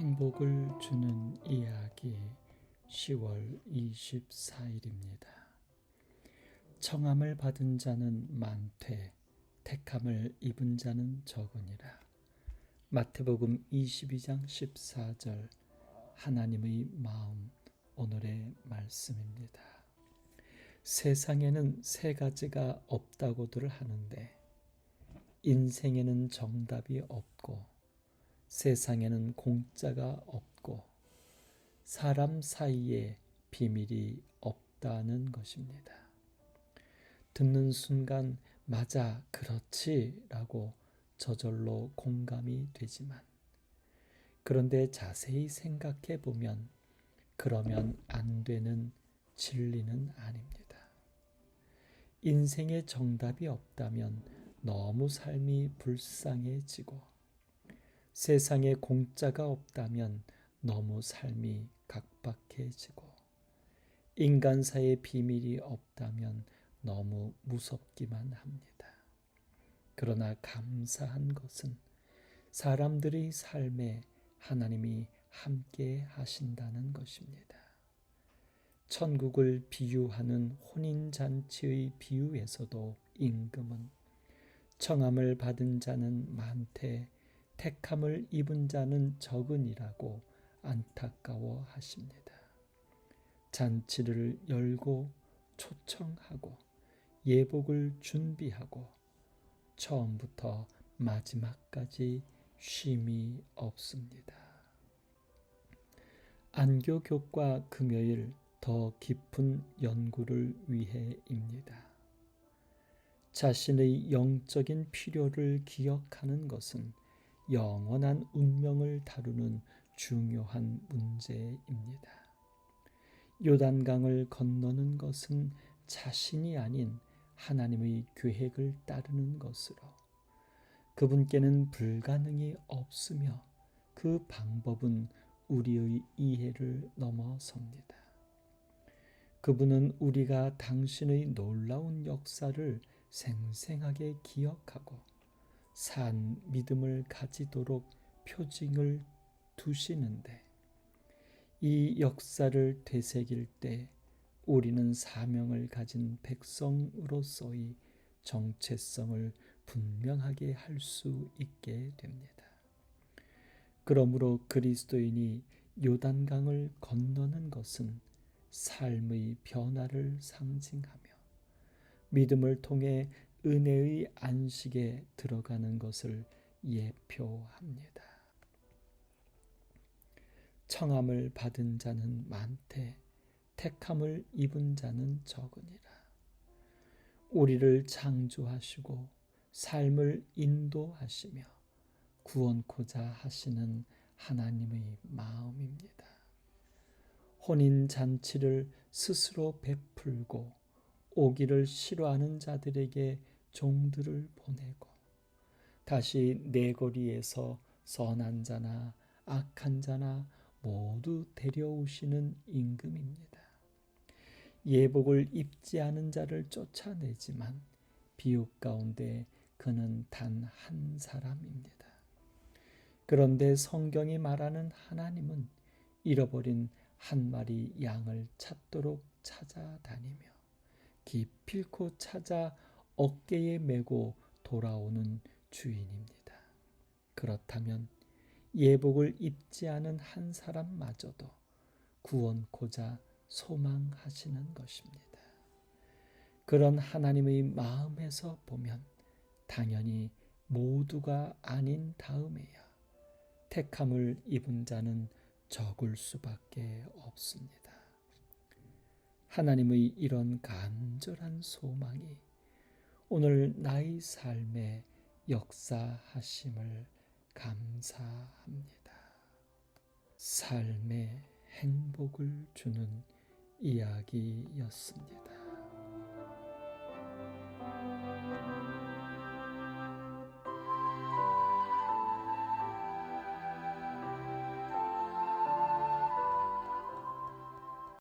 행복을 주는 이야기 10월 24일입니다. 청함을 받은 자는 많되 택함을 입은 자는 적으니라. 마태복음 22장 14절 하나님의 마음 오늘의 말씀입니다. 세상에는 세 가지가 없다고들 하는데 인생에는 정답이 없고 세상에는 공짜가 없고 사람 사이에 비밀이 없다는 것입니다. 듣는 순간 맞아, 그렇지 라고 저절로 공감이 되지만 그런데 자세히 생각해 보면 그러면 안 되는 진리는 아닙니다. 인생에 정답이 없다면 너무 삶이 불쌍해지고 세상에 공짜가 없다면 너무 삶이 각박해지고 인간사의 비밀이 없다면 너무 무섭기만 합니다. 그러나 감사한 것은 사람들의 삶에 하나님이 함께 하신다는 것입니다. 천국을 비유하는 혼인잔치의 비유에서도 임금은 청함을 받은 자는 많되 택함을 입은 자는 적으니라고 안타까워 하십니다. 잔치를 열고 초청하고 예복을 준비하고 처음부터 마지막까지 쉼이 없습니다. 안교교과 금요일 더 깊은 연구를 위해입니다. 자신의 영적인 필요를 기억하는 것은 영원한 운명을 다루는 중요한 문제입니다. 요단강을 건너는 것은 자신이 아닌 하나님의 계획을 따르는 것으로 그분께는 불가능이 없으며 그 방법은 우리의 이해를 넘어섭니다. 그분은 우리가 당신의 놀라운 역사를 생생하게 기억하고 산 믿음을 가지도록 표징을 두시는데 이 역사를 되새길 때 우리는 사명을 가진 백성으로서의 정체성을 분명하게 할 수 있게 됩니다. 그러므로 그리스도인이 요단강을 건너는 것은 삶의 변화를 상징하며 믿음을 통해 은혜의 안식에 들어가는 것을 예표합니다. 청함을 받은 자는 많되 택함을 입은 자는 적으니라. 우리를 창조하시고 삶을 인도하시며 구원코자 하시는 하나님의 마음입니다. 혼인잔치를 스스로 베풀고 오기를 싫어하는 자들에게 종들을 보내고 다시 내거리에서 선한 자나 악한 자나 모두 데려오시는 임금입니다. 예복을 입지 않은 자를 쫓아내지만 비육 가운데 그는 단 한 사람입니다. 그런데 성경이 말하는 하나님은 잃어버린 한 마리 양을 찾도록 찾아다니며 기필코 찾아 어깨에 메고 돌아오는 주인입니다. 그렇다면 예복을 입지 않은 한 사람마저도 구원코자 소망하시는 것입니다. 그런 하나님의 마음에서 보면 당연히 모두가 아닌 다음에야 택함을 입은 자는 적을 수밖에 없습니다. 하나님의 이런 간절한 소망이 오늘 나의 삶에 역사하심을 감사합니다. 삶에 행복을 주는 이야기였습니다.